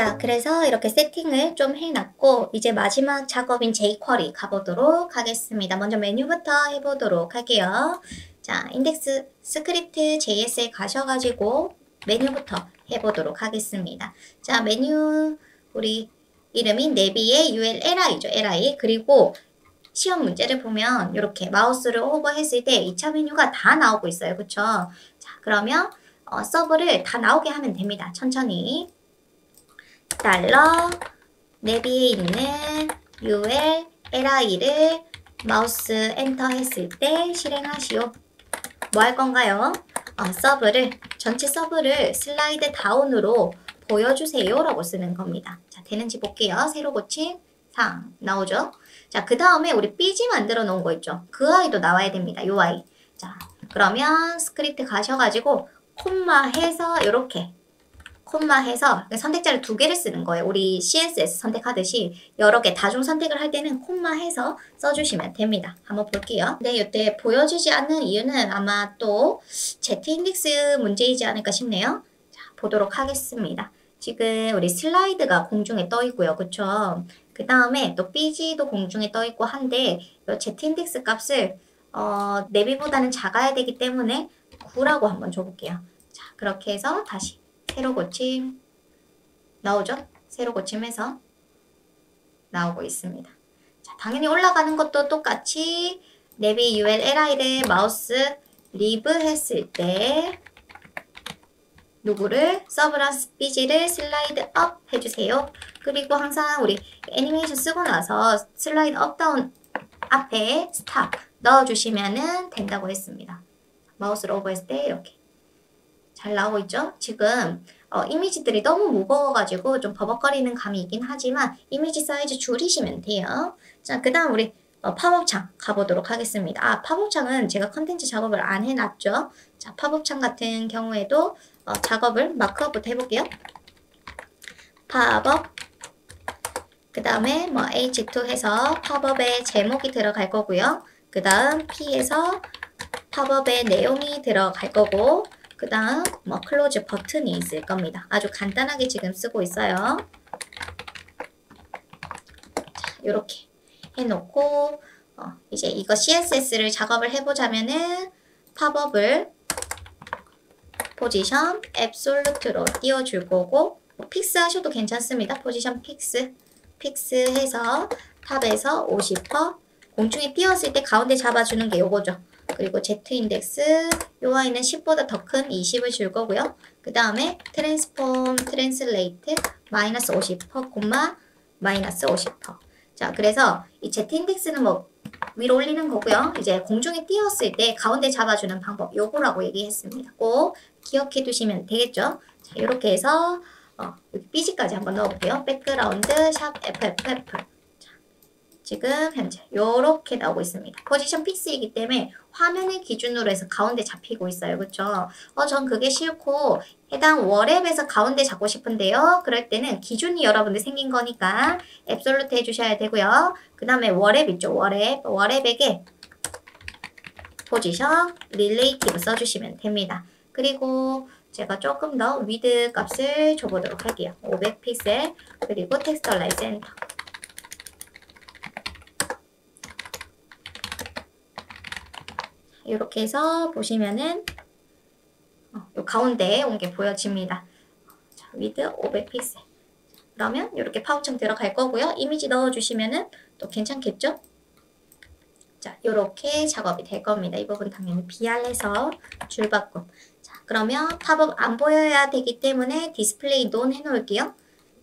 자, 그래서 이렇게 세팅을 좀 해놨고 이제 마지막 작업인 jQuery 가보도록 하겠습니다. 먼저 메뉴부터 해보도록 할게요. 자, 인덱스 스크립트 JS에 가셔가지고 메뉴부터 해보도록 하겠습니다. 자, 메뉴 우리 이름이 내비의 ULLI죠. LI. 그리고 시험 문제를 보면 이렇게 마우스를 호버했을 때 2차 메뉴가 다 나오고 있어요. 그쵸? 자, 그러면 서브를 다 나오게 하면 됩니다. 천천히. 달러 내비에 있는 ULLI를 마우스 엔터 했을 때 실행하시오. 뭐 할 건가요? 서브를 전체 서브를 슬라이드 다운으로 보여주세요 라고 쓰는 겁니다. 자, 되는지 볼게요. 새로 고친 사항 나오죠? 자, 그 다음에 우리 삐지 만들어 놓은 거 있죠? 그 아이도 나와야 됩니다. 요 아이. 자, 그러면 스크립트 가셔가지고 콤마 해서 이렇게 콤마 해서 선택자를 2개를 쓰는 거예요. 우리 CSS 선택하듯이 여러 개 다중 선택을 할 때는 콤마 해서 써주시면 됩니다. 한번 볼게요. 네, 이때 보여지지 않는 이유는 아마 또 Z인덱스 문제이지 않을까 싶네요. 자, 보도록 하겠습니다. 지금 우리 슬라이드가 공중에 떠 있고요. 그쵸? 그 다음에 또 BG도 공중에 떠 있고 한데 이 Z인덱스 값을 내비보다는 작아야 되기 때문에 9라고 한번 줘볼게요. 자, 그렇게 해서 다시 새로 고침 나오죠? 새로 고침해서 나오고 있습니다. 자, 당연히 올라가는 것도 똑같이 내비 ULLI를 마우스 리브 했을 때 누구를 서브랑 BG를 슬라이드 업 해주세요. 그리고 항상 우리 애니메이션 쓰고 나서 슬라이드 업 다운 앞에 스탑 넣어주시면 된다고 했습니다. 마우스를 오버했을 때 이렇게 잘 나오고 있죠? 지금 이미지들이 너무 무거워가지고 좀 버벅거리는 감이 있긴 하지만 이미지 사이즈 줄이시면 돼요. 자, 그 다음 우리 팝업창 가보도록 하겠습니다. 팝업창은 제가 컨텐츠 작업을 안 해놨죠? 자, 팝업창 같은 경우에도 작업을 마크업부터 해볼게요. 팝업 그 다음에 뭐 H2 해서 팝업의 제목이 들어갈 거고요. 그 다음 P에서 팝업의 내용이 들어갈 거고 그 다음 뭐 클로즈 버튼이 있을 겁니다. 아주 간단하게 지금 쓰고 있어요. 자, 요렇게 해놓고 이제 이거 CSS를 작업을 해보자면은 팝업을 포지션 앱솔루트로 띄워줄 거고 뭐 픽스 하셔도 괜찮습니다. 포지션 픽스 해서 탑에서 50% 공중에 띄웠을 때 가운데 잡아주는 게 요거죠. 그리고 Z인덱스 요 아이는 10보다 더 큰 20을 줄 거고요. 그 다음에 트랜슬레이트 마이너스 50% 콤마 마이너스 50%. 자, 그래서 이 Z인덱스는 뭐 위로 올리는 거고요. 이제 공중에 띄웠을 때 가운데 잡아주는 방법 요거라고 얘기했습니다. 꼭 기억해 두시면 되겠죠. 자, 이렇게 해서 여기 BG까지 한번 넣어볼게요. 백그라운드 샵 FFF. 지금 현재 요렇게 나오고 있습니다. 포지션 픽스이기 때문에 화면을 기준으로 해서 가운데 잡히고 있어요. 그쵸? 전 그게 싫고 해당 월앱에서 가운데 잡고 싶은데요. 그럴 때는 기준이 여러분들 생긴 거니까 앱솔루트 해주셔야 되고요. 그 다음에 월앱 있죠. 월앱에게 포지션 릴레이티브 써주시면 됩니다. 그리고 제가 조금 더 위드 값을 줘보도록 할게요. 500픽셀 그리고 텍스트 얼라인 센터. 이렇게 해서 보시면은 요 가운데에 온 게 보여집니다. 자, 위드 500픽셀. 그러면 이렇게 파우청 들어갈 거고요. 이미지 넣어주시면은 또 괜찮겠죠? 자, 이렇게 작업이 될 겁니다. 이 부분 당연히 BR에서 줄바꿈. 자, 그러면 팝업 안 보여야 되기 때문에 디스플레이 논 해놓을게요.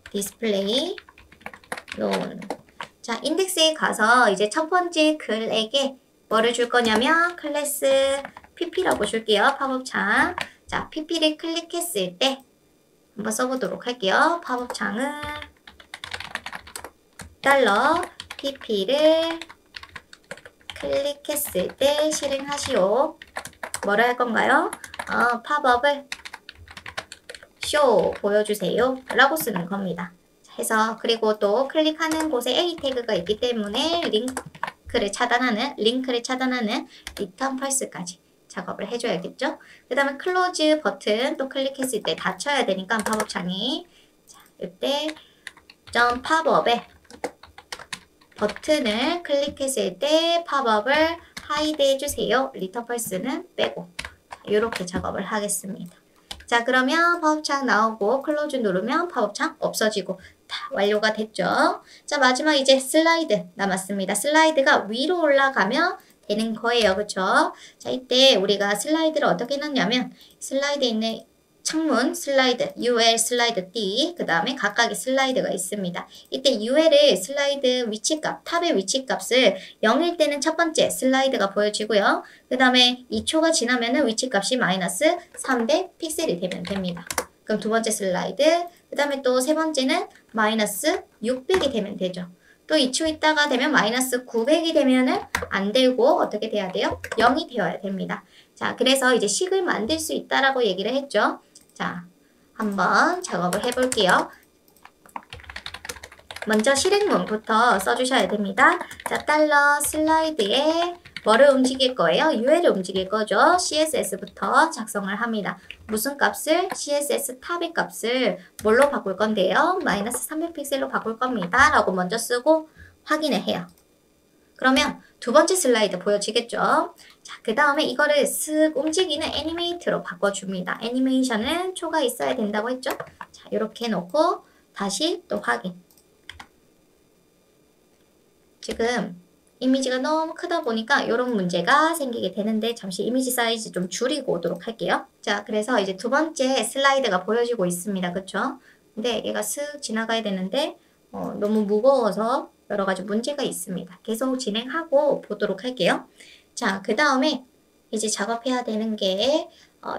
디스플레이 논. 자, 인덱스에 가서 이제 첫 번째 글에게 뭐를 줄 거냐면 클래스 pp라고 줄게요. 팝업창. 자, pp를 클릭했을 때 한번 써보도록 할게요. 팝업창은 달러 pp를 클릭했을 때 실행하시오. 뭐를 할 건가요? 팝업을 쇼 보여주세요 라고 쓰는 겁니다. 해서 그리고 또 클릭하는 곳에 A 태그가 있기 때문에 링크를 차단하는 리턴 펄스까지 작업을 해줘야겠죠. 그 다음에 클로즈 버튼 또 클릭했을 때 닫혀야 되니까 팝업창이 자, 이때 점 팝업에 버튼을 클릭했을 때 팝업을 하이드 해주세요. 리턴 펄스는 빼고 이렇게 작업을 하겠습니다. 자, 그러면 팝업창 나오고 클로즈 누르면 팝업창 없어지고 다 완료가 됐죠. 자, 마지막 이제 슬라이드 남았습니다. 슬라이드가 위로 올라가면 되는 거예요. 그쵸? 자, 이때 우리가 슬라이드를 어떻게 넣냐면 슬라이드에 있는 창문 슬라이드, UL 슬라이드 D, 그 다음에 각각의 슬라이드가 있습니다. 이때 UL의 슬라이드 위치값, 탑의 위치값을 0일 때는 첫 번째 슬라이드가 보여지고요. 그 다음에 2초가 지나면은 위치값이 마이너스 300 픽셀이 되면 됩니다. 그럼 두 번째 슬라이드, 그 다음에 또 세 번째는 마이너스 600이 되면 되죠. 또 2초 있다가 되면 마이너스 900이 되면은 안 되고 어떻게 돼야 돼요? 0이 되어야 됩니다. 자, 그래서 이제 식을 만들 수 있다라고 얘기를 했죠. 자, 한번 작업을 해볼게요. 먼저 실행문부터 써주셔야 됩니다. 자, 달러 슬라이드에 뭐를 움직일 거예요? UL을 움직일 거죠. CSS부터 작성을 합니다. 무슨 값을? CSS 탑의 값을 뭘로 바꿀 건데요? 마이너스 300픽셀로 바꿀 겁니다. 라고 먼저 쓰고 확인을 해요. 그러면 두 번째 슬라이드 보여지겠죠? 자, 그 다음에 이거를 쓱 움직이는 애니메이트로 바꿔줍니다. 애니메이션은 초가 있어야 된다고 했죠? 자, 이렇게 놓고 다시 또 확인. 지금 이미지가 너무 크다 보니까 이런 문제가 생기게 되는데 잠시 이미지 사이즈 좀 줄이고 오도록 할게요. 자, 그래서 이제 두 번째 슬라이드가 보여지고 있습니다. 그쵸? 근데 얘가 쓱 지나가야 되는데 너무 무거워서 여러 가지 문제가 있습니다. 계속 진행하고 보도록 할게요. 자, 그 다음에 이제 작업해야 되는 게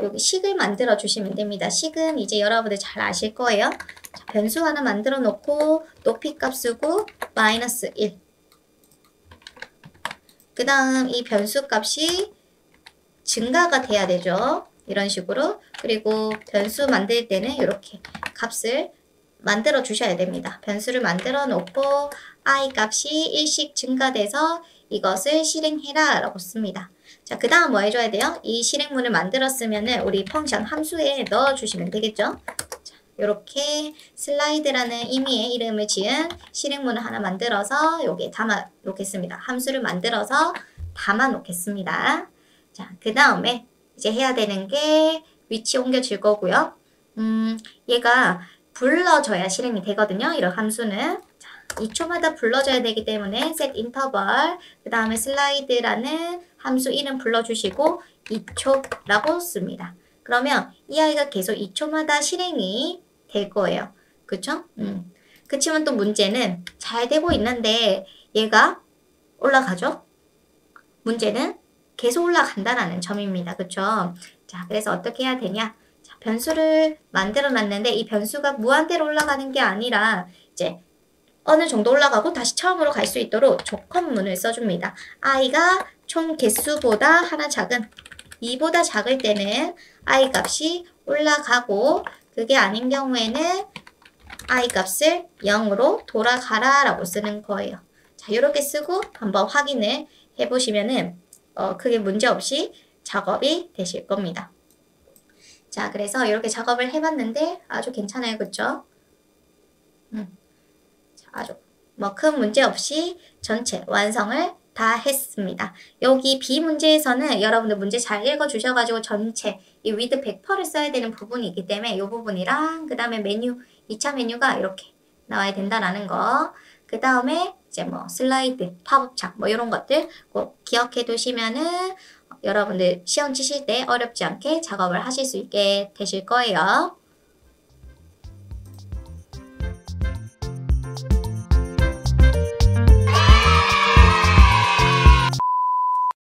여기 식을 만들어 주시면 됩니다. 식은 이제 여러분들 잘 아실 거예요. 자, 변수 하나 만들어 놓고 높이 값 쓰고 마이너스 1. 그 다음 이 변수 값이 증가가 돼야 되죠. 이런 식으로. 그리고 변수 만들 때는 이렇게 값을 만들어 주셔야 됩니다. 변수를 만들어 놓고 i 값이 1씩 증가돼서 이것을 실행해라 라고 씁니다. 자, 그 다음 뭐 해줘야 돼요? 이 실행문을 만들었으면 우리 펑션 함수에 넣어주시면 되겠죠? 자, 이렇게 슬라이드라는 의미의 이름을 지은 실행문을 하나 만들어서 여기에 담아 놓겠습니다. 함수를 만들어서 담아 놓겠습니다. 자, 그 다음에 이제 해야 되는 게 위치 옮겨줄 거고요. 얘가 불러줘야 실행이 되거든요. 이런 함수는. 자, 2초마다 불러줘야 되기 때문에 set interval, 그 다음에 슬라이드라는 함수 이름 불러주시고 2초라고 씁니다. 그러면 이 아이가 계속 2초마다 실행이 될 거예요. 그쵸? 그치만 또 문제는 잘 되고 있는데 얘가 올라가죠? 문제는 계속 올라간다는 점입니다. 그쵸? 자, 그래서 어떻게 해야 되냐? 자, 변수를 만들어 놨는데 이 변수가 무한대로 올라가는 게 아니라 이제 어느 정도 올라가고 다시 처음으로 갈 수 있도록 조건문을 써줍니다. i가 총 개수보다 하나 작은 2보다 작을 때는 i 값이 올라가고 그게 아닌 경우에는 i 값을 0으로 돌아가라 라고 쓰는 거예요. 자, 이렇게 쓰고 한번 확인을 해보시면은 크게 문제없이 작업이 되실 겁니다. 자, 그래서 이렇게 작업을 해봤는데 아주 괜찮아요. 그쵸? 자, 아주 뭐 큰 문제 없이 전체 완성을 다 했습니다. 여기 B 문제에서는 여러분들 문제 잘 읽어주셔가지고 전체 이 with 100%를 써야 되는 부분이 있기 때문에 이 부분이랑 그 다음에 메뉴, 2차 메뉴가 이렇게 나와야 된다라는 거. 그 다음에 이제 뭐 슬라이드, 팝업창 뭐 이런 것들 꼭 기억해 두시면은 여러분들 시험 치실 때 어렵지 않게 작업을 하실 수 있게 되실 거예요.